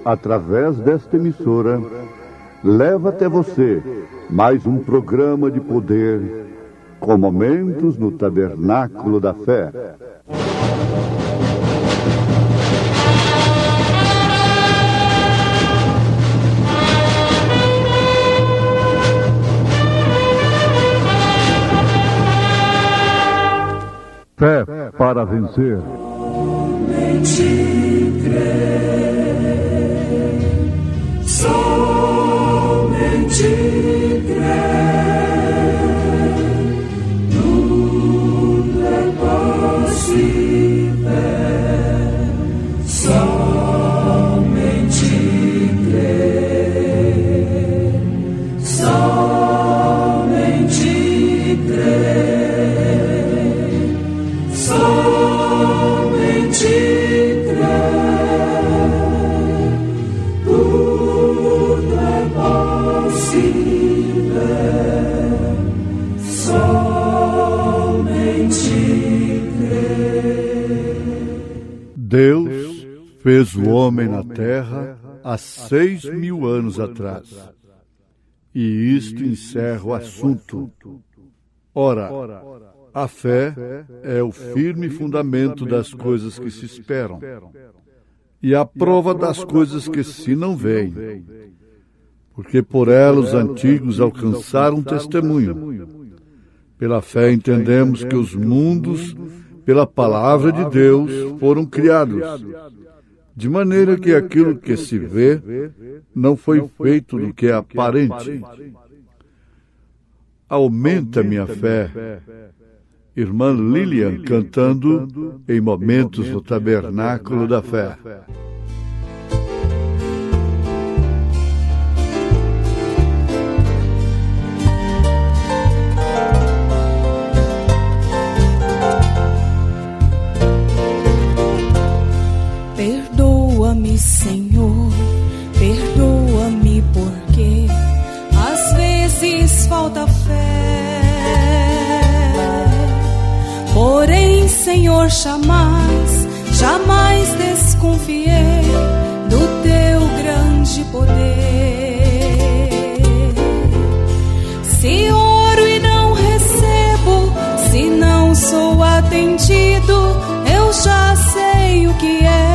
através desta emissora, leva até você mais um programa de poder com momentos no Tabernáculo da Fé. Fé para vencer. Somente crer, somente crer, tudo é possível, somente crer, somente crer, somente Deus fez o homem na terra há 6.000 anos atrás. E isto encerra o assunto. Ora, a fé é o firme fundamento das coisas que se esperam e a prova das coisas que se não veem, porque por ela os antigos alcançaram testemunho. Pela fé entendemos que os mundos, pela palavra de Deus, foram criados, de maneira que aquilo que se vê não foi feito do que é aparente. Aumenta minha fé. Irmã Lilian cantando em Momentos no Tabernáculo da Fé. Perdoa-me, Senhor, perdoa-me porque às vezes falta fé. Porém, Senhor, jamais desconfiei do teu grande poder. Se oro e não recebo, se não sou atendido, eu já sei o que é.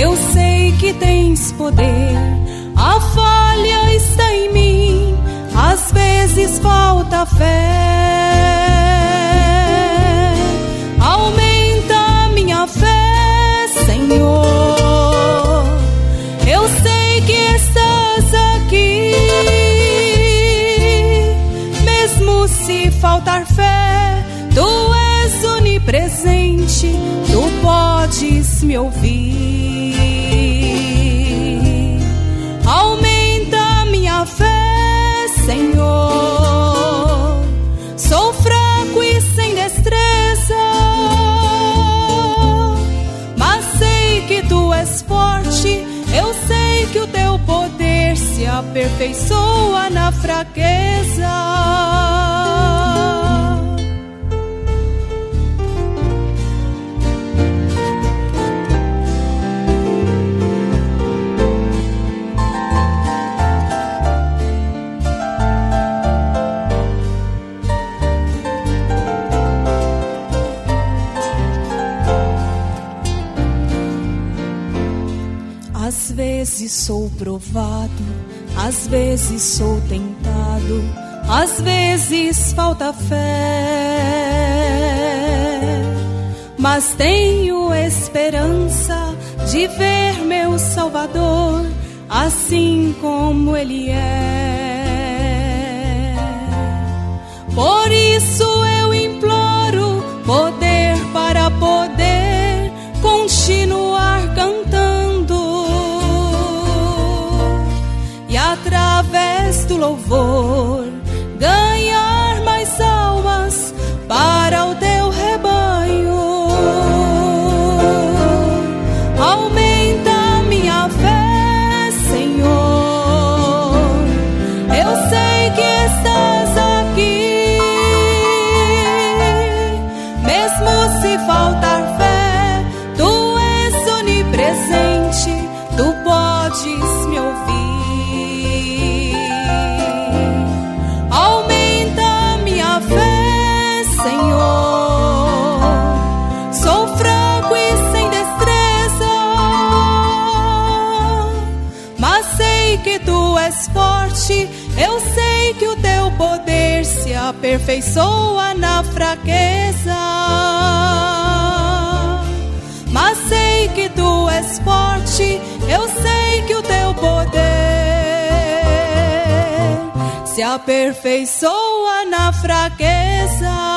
Eu sei que tens poder, a falha está em mim, às vezes falta fé. Aumenta a minha fé, Senhor. Eu sei que estás aqui, mesmo se faltar fé, tu és onipresente, tu podes me ouvir. Aumenta a minha fé, Senhor. Sou fraco e sem destreza, mas sei que tu és forte. Eu sei que o teu poder se aperfeiçoa na fraqueza. Às vezes sou provado, às vezes sou tentado, às vezes falta fé, mas tenho esperança de ver meu Salvador assim como Ele é. Por isso eu imploro poder para poder continuar cantando, e através do louvor ganhar mais almas para o teu rebanho. Aumenta a minha fé, Senhor. Eu sei que estás aqui, mesmo se faltar fé, tu és tu és forte, eu sei que o teu poder se aperfeiçoa na fraqueza. Mas sei que tu és forte, eu sei que o teu poder se aperfeiçoa na fraqueza.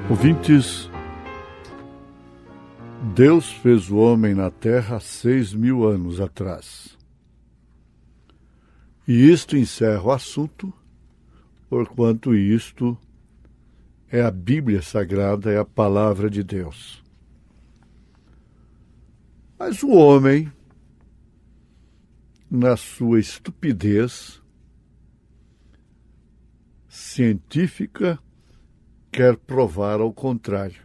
Ouvintes, Deus fez o homem na terra há 6.000 anos atrás. E isto encerra o assunto, porquanto isto é a Bíblia Sagrada, é a palavra de Deus. Mas o homem, na sua estupidez científica, quer provar ao contrário.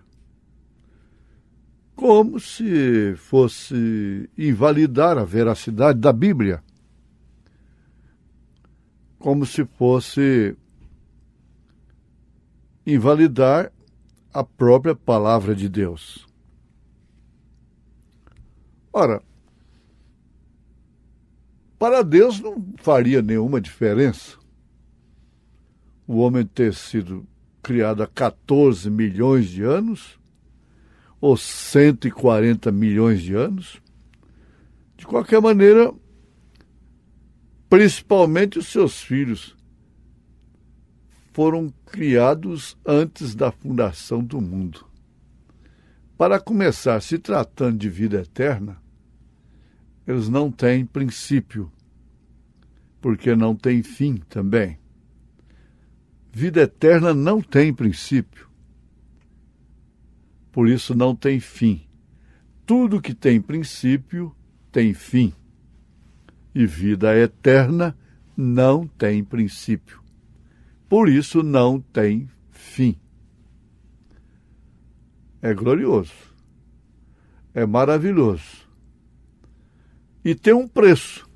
Como se fosse invalidar a veracidade da Bíblia. Como se fosse invalidar a própria palavra de Deus. Ora, para Deus não faria nenhuma diferença o homem ter sido criado há 14 milhões de anos, ou 140 milhões de anos. De qualquer maneira, principalmente os seus filhos foram criados antes da fundação do mundo. Para começar, se tratando de vida eterna, eles não têm princípio, porque não têm fim também. Vida eterna não tem princípio, por isso não tem fim. Tudo que tem princípio tem fim, e vida eterna não tem princípio, por isso não tem fim. É glorioso, é maravilhoso, e tem um preço.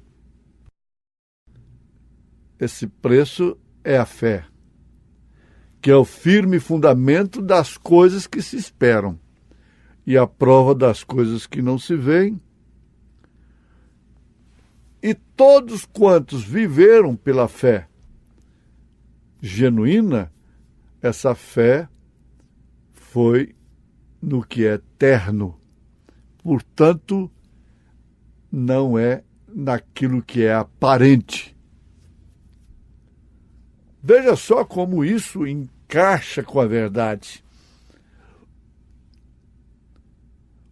Esse preço é a fé, que é o firme fundamento das coisas que se esperam e a prova das coisas que não se veem. E todos quantos viveram pela fé genuína, essa fé foi no que é eterno. Portanto, não é naquilo que é aparente. Veja só como isso encaixa com a verdade.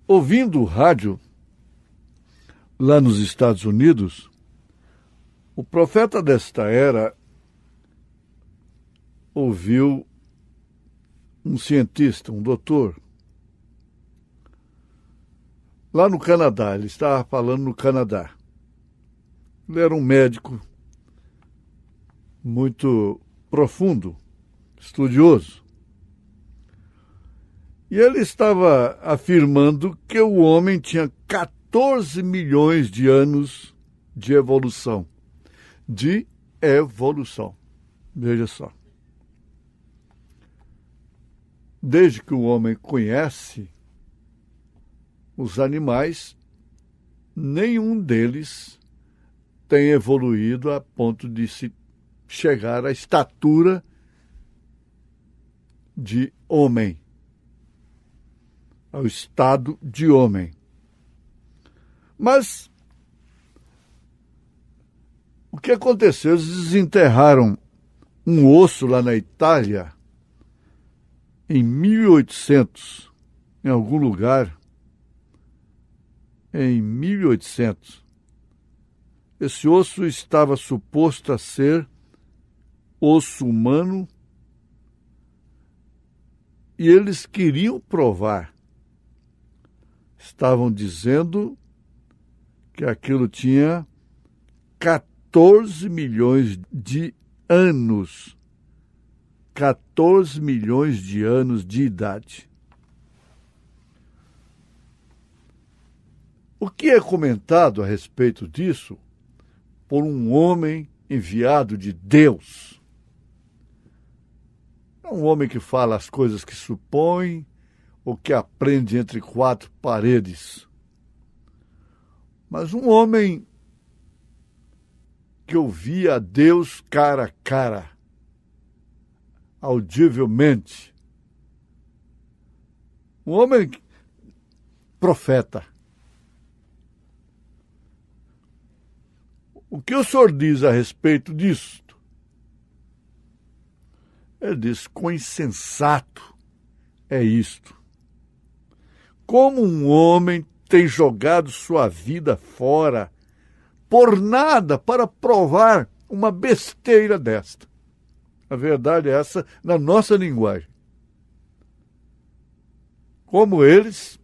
Ouvindo o rádio, lá nos Estados Unidos, o profeta desta era ouviu um cientista, um doutor, lá no Canadá. Ele estava falando no Canadá. Ele era um médico muito profundo, estudioso. E ele estava afirmando que o homem tinha 14 milhões de anos de evolução. De evolução. Veja só. Desde que o homem conhece os animais, nenhum deles tem evoluído a ponto de se chegar à estatura de homem, ao estado de homem. Mas o que aconteceu? Eles desenterraram um osso lá na Itália, em 1800, em algum lugar, em 1800. Esse osso estava suposto a ser osso humano e eles queriam provar estavam dizendo que aquilo tinha 14 milhões de anos. 14 milhões de anos de idade. O que é comentado a respeito disso por um homem enviado de Deus? É um homem que fala as coisas que supõe ou que aprende entre quatro paredes. Mas um homem que ouvia a Deus cara a cara, audivelmente. Um homem profeta. O que o senhor diz a respeito disso? Ele diz: quão insensato é isto. Como um homem tem jogado sua vida fora por nada para provar uma besteira desta. A verdade é essa na nossa linguagem. Como eles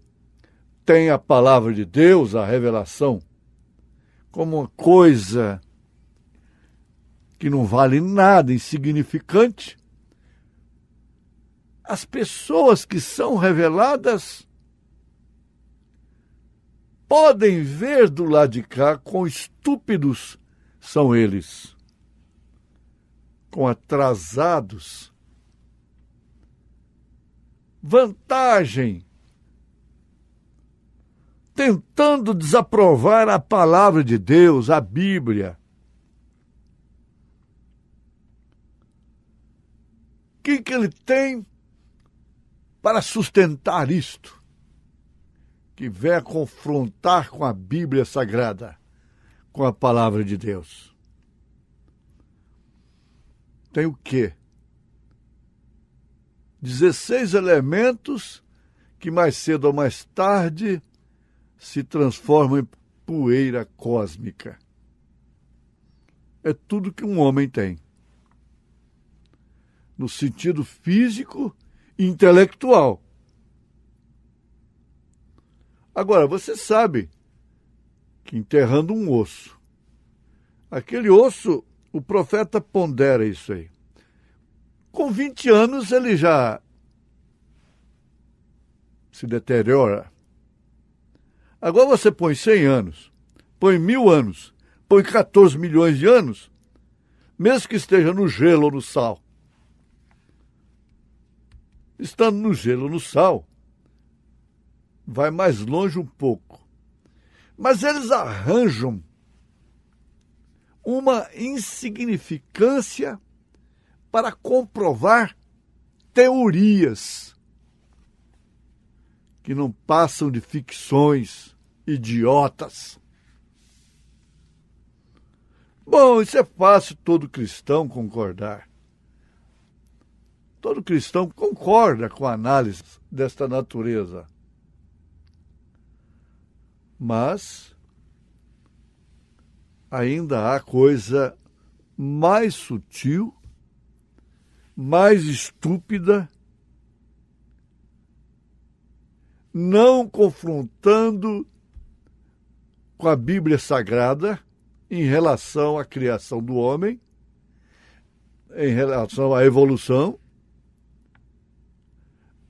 têm a palavra de Deus, a revelação, como uma coisa que não vale nada, insignificante, as pessoas que são reveladas podem ver do lado de cá quão estúpidos são eles, quão atrasados. Vantagem, tentando desaprovar a palavra de Deus, a Bíblia. O que ele tem para sustentar isto? Que vem a confrontar com a Bíblia Sagrada, com a palavra de Deus. Tem o quê? 16 elementos que mais cedo ou mais tarde se transformam em poeira cósmica. É tudo que um homem tem. No sentido físico e intelectual. Agora, você sabe que enterrando um osso, aquele osso, o profeta pondera isso aí. Com 20 anos ele já se deteriora. Agora você põe 100 anos, põe 1000 anos, põe 14 milhões de anos, mesmo que esteja no gelo ou no sal. Estando no gelo ou no sal, vai mais longe um pouco. Mas eles arranjam uma insignificância para comprovar teorias que não passam de ficções idiotas. Bom, isso é fácil todo cristão concordar. Todo cristão concorda com a análise desta natureza. Mas ainda há coisa mais sutil, mais estúpida, não confrontando com a Bíblia Sagrada em relação à criação do homem, em relação à evolução,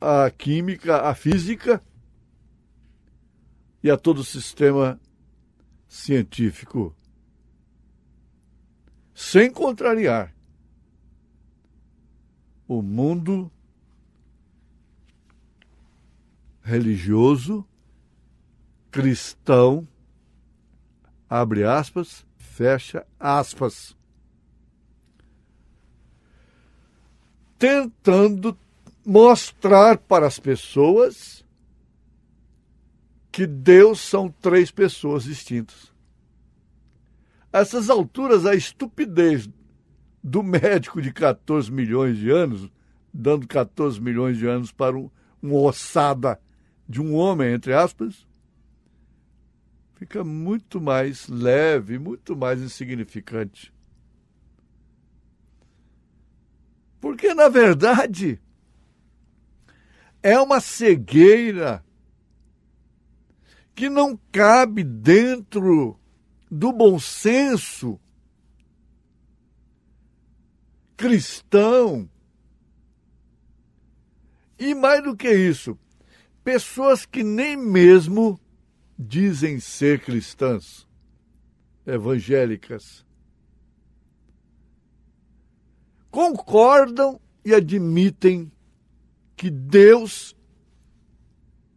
à química, à física e a todo o sistema científico, sem contrariar o mundo religioso, cristão, abre aspas, fecha aspas, tentando mostrar para as pessoas que Deus são 3 pessoas distintas. A essas alturas, a estupidez do médico de 14 milhões de anos, dando 14 milhões de anos para uma ossada de um homem, entre aspas, fica muito mais leve, muito mais insignificante. Porque, na verdade, é uma cegueira que não cabe dentro do bom senso cristão. E mais do que isso, pessoas que nem mesmo dizem ser cristãs, evangélicas, concordam e admitem que Deus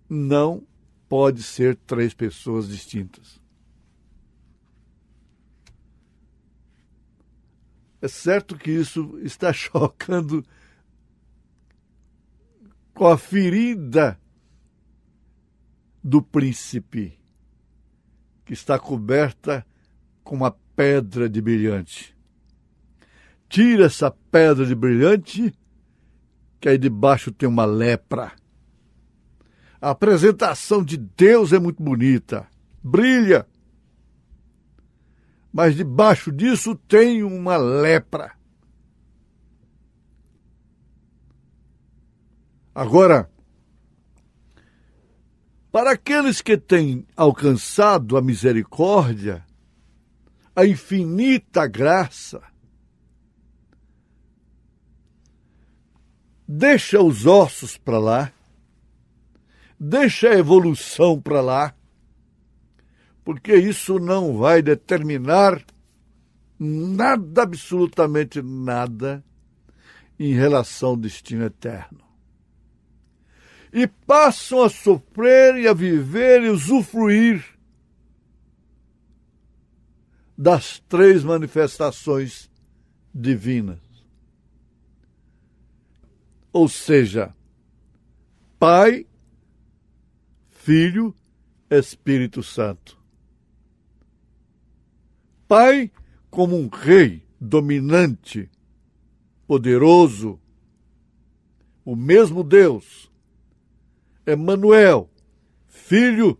não pode ser três pessoas distintas. É certo que isso está chocando com a ferida do príncipe, que está coberta com uma pedra de brilhante. Tira essa pedra de brilhante, que aí debaixo tem uma lepra. A apresentação de Deus é muito bonita, brilha. Mas debaixo disso tem uma lepra. Agora, para aqueles que têm alcançado a misericórdia, a infinita graça, deixa os ossos para lá, deixa a evolução para lá, porque isso não vai determinar nada, absolutamente nada, em relação ao destino eterno. E passam a sofrer e a viver e usufruir das três manifestações divinas. Ou seja, Pai, Filho, Espírito Santo. Pai como um rei dominante, poderoso, o mesmo Deus. Emmanuel, Filho,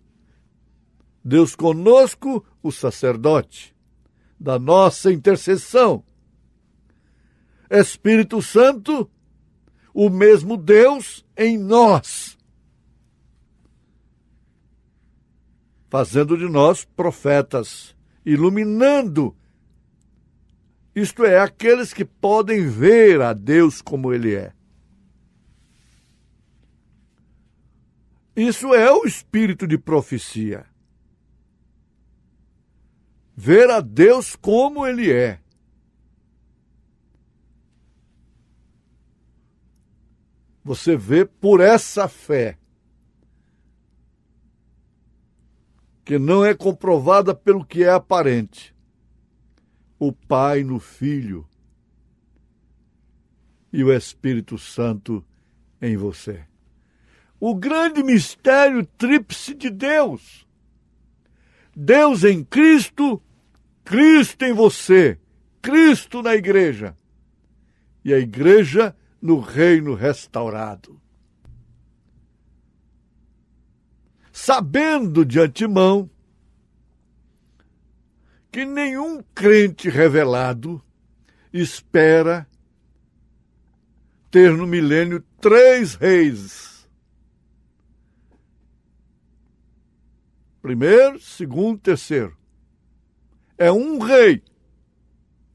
Deus conosco, o sacerdote, da nossa intercessão. Espírito Santo, o mesmo Deus em nós, fazendo de nós profetas, iluminando, isto é, aqueles que podem ver a Deus como Ele é. Isso é o espírito de profecia. Ver a Deus como Ele é. Você vê por essa fé, que não é comprovada pelo que é aparente, o Pai no Filho e o Espírito Santo em você. O grande mistério tríplice de Deus. Deus em Cristo, Cristo em você, Cristo na igreja e a igreja no reino restaurado. Sabendo de antemão que nenhum crente revelado espera ter no milênio 3 reis. Primeiro, segundo, terceiro. É um rei.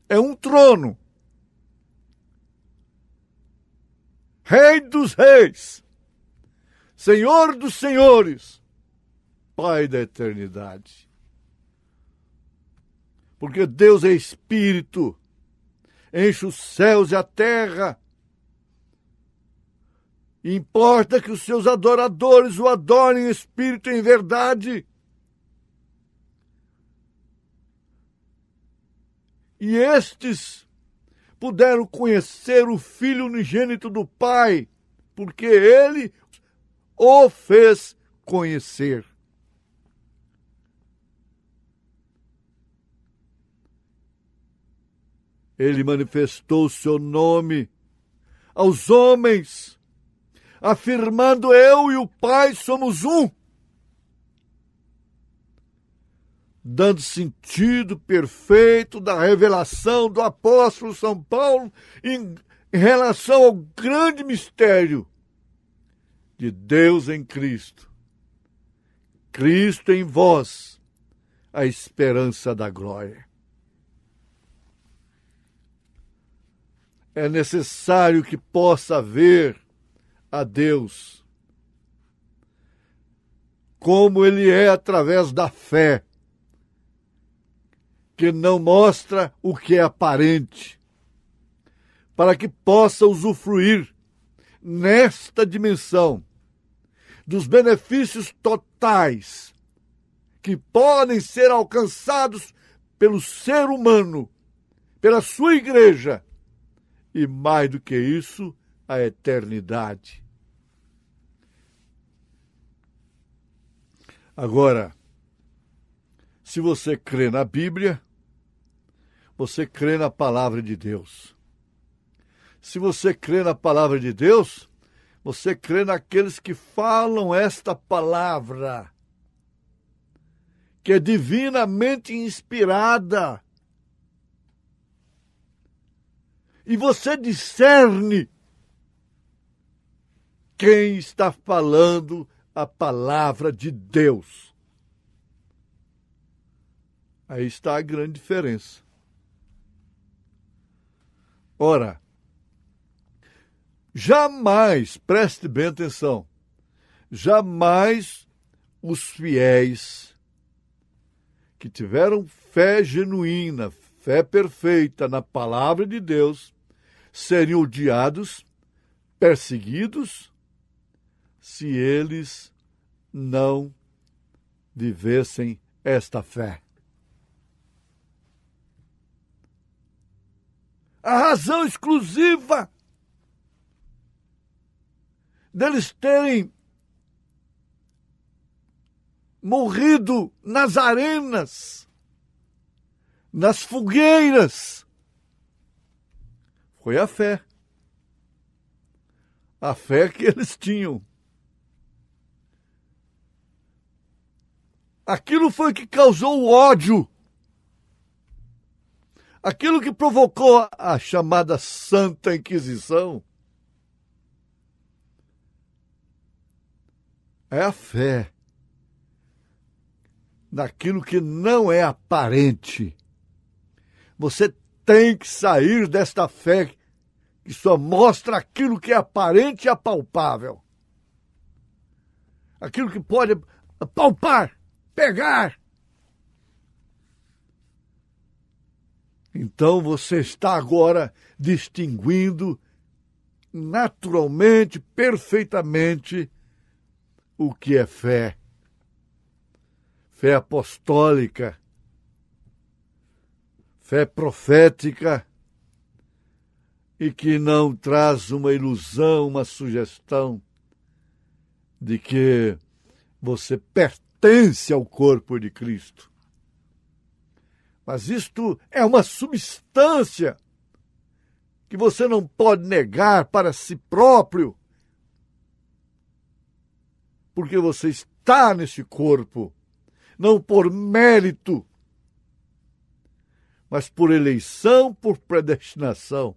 É um trono. Rei dos reis. Senhor dos senhores. Pai da eternidade. Porque Deus é Espírito, enche os céus e a terra. E importa que os seus adoradores o adorem em Espírito e em verdade. E estes puderam conhecer o Filho unigênito do Pai, porque Ele o fez conhecer. Ele manifestou o seu nome aos homens, afirmando: eu e o Pai somos um. Dando sentido perfeito da revelação do apóstolo São Paulo em relação ao grande mistério de Deus em Cristo. Cristo em vós, a esperança da glória. É necessário que possa ver a Deus como Ele é através da fé, que não mostra o que é aparente, para que possa usufruir nesta dimensão dos benefícios totais que podem ser alcançados pelo ser humano, pela sua igreja, e mais do que isso, a eternidade. Agora, se você crê na Bíblia, você crê na palavra de Deus. Se você crê na palavra de Deus, você crê naqueles que falam esta palavra, que é divinamente inspirada. E você discerne quem está falando a palavra de Deus. Aí está a grande diferença. Ora, jamais, preste bem atenção, jamais os fiéis que tiveram fé genuína, fé perfeita na palavra de Deus, seriam odiados, perseguidos, se eles não vivessem esta fé. A razão exclusiva deles terem morrido nas arenas, nas fogueiras, foi a fé. A fé que eles tinham. Aquilo foi que causou o ódio. Aquilo que provocou a chamada Santa Inquisição. É a fé naquilo que não é aparente. Você tem que sair desta fé que só mostra aquilo que é aparente e apalpável. Aquilo que pode palpar, pegar. Então você está agora distinguindo naturalmente, perfeitamente, o que é fé. Fé apostólica, fé profética, e que não traz uma ilusão, uma sugestão de que você pertence ao corpo de Cristo. Mas isto é uma substância que você não pode negar para si próprio, porque você está nesse corpo, não por mérito, mas por eleição, por predestinação.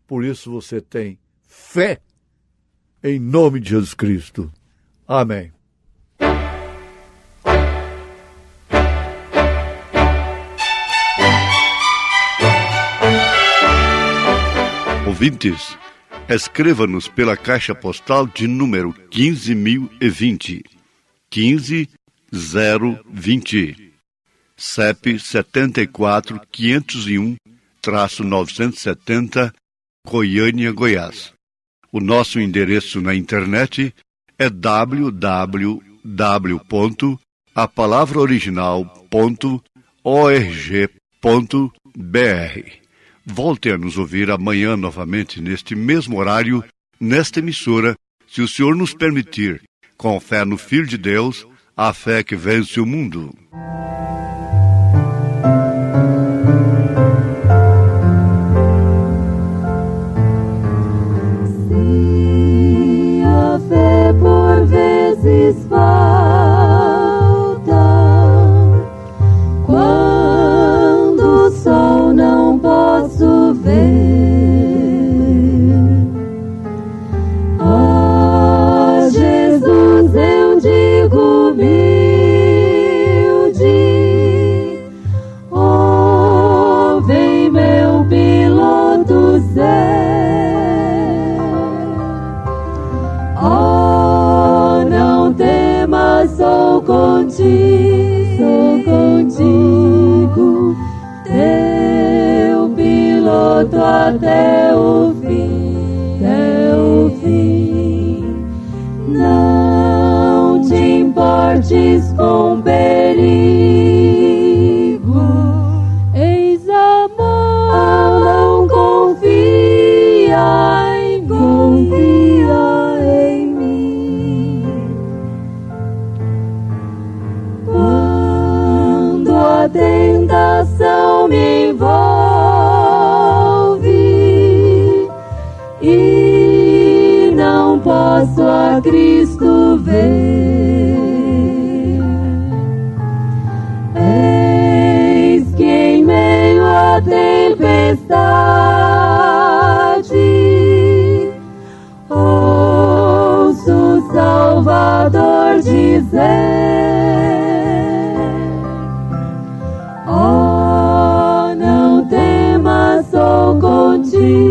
Por isso você tem fé em nome de Jesus Cristo. Amém. Ouvintes, escreva-nos pela caixa postal de número 15.020, 15020, CEP 74.501-970, Goiânia, Goiás. O nosso endereço na internet é www.apalavraoriginal.org.br. Volte a nos ouvir amanhã novamente neste mesmo horário, nesta emissora, se o Senhor nos permitir, com fé no Filho de Deus, a fé que vence o mundo. Se a fé por vezes falta, quando o sol não posso ver, a Jesus eu digo-me. contigo, teu piloto até o fim, até o fim. Não te importes com perigo, eis amor, não confia em mim. Quando a tentação me envolve e não posso a Cristo ver, eis que em meio à tempestade ouço o Salvador dizer: oh, não temas, sou contigo,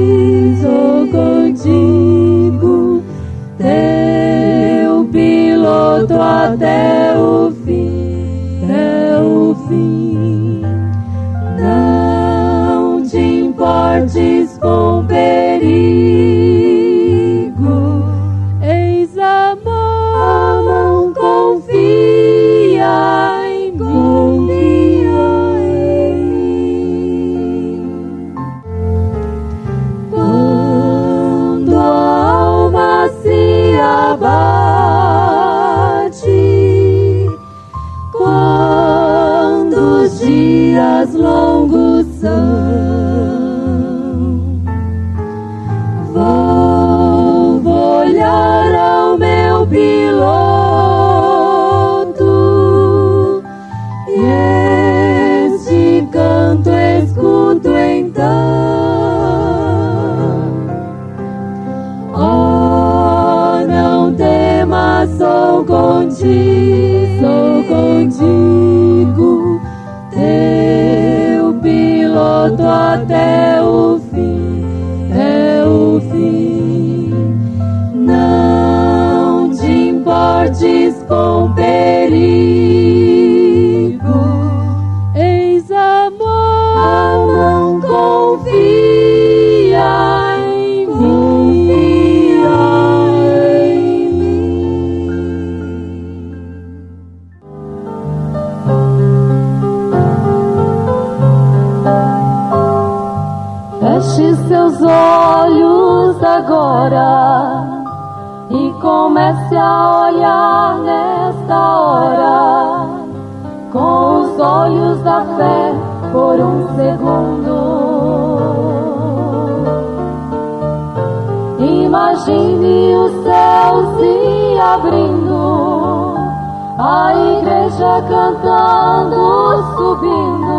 teu piloto até o fim, até o fim. Não te importes com perigo, eis amor, não confia em mim. Quando a alma se abate, quando os dias longos são, vou olhar ao meu piloto e este canto escuto então. Oh, não temas, sou contigo, teu piloto até o fim, até o fim. Não te importes com perigo, eis amor, não confia em mim. Feche seus olhos agora e comece a olhar nesta hora com os olhos da fé por um segundo. Imagine os céus se abrindo, a igreja cantando, subindo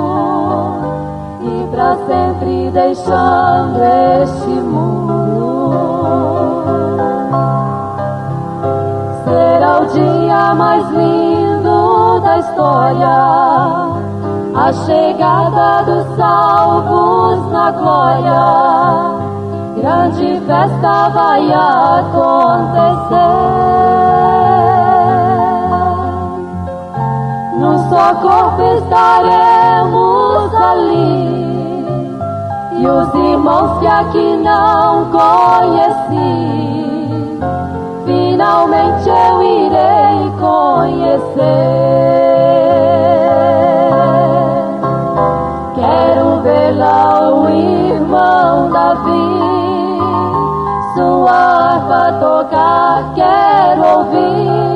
e para sempre deixando este mundo. Será o dia mais lindo da história, a chegada dos salvos na glória. Grande festa vai acontecer. Num só corpo estaremos ali, e os irmãos que aqui não conheci, finalmente eu irei conhecer. Quero ver lá o irmão Davi, sua harpa tocar, quero ouvir,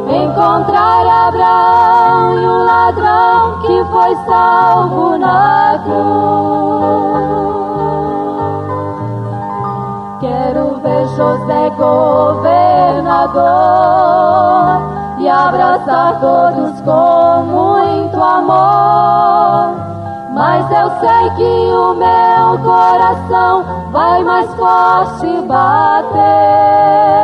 encontrar Abraão e o ladrão que foi salvo na cruz. Quero ver José governador e abraçar todos com muito amor. Mas eu sei que o meu coração vai mais forte bater.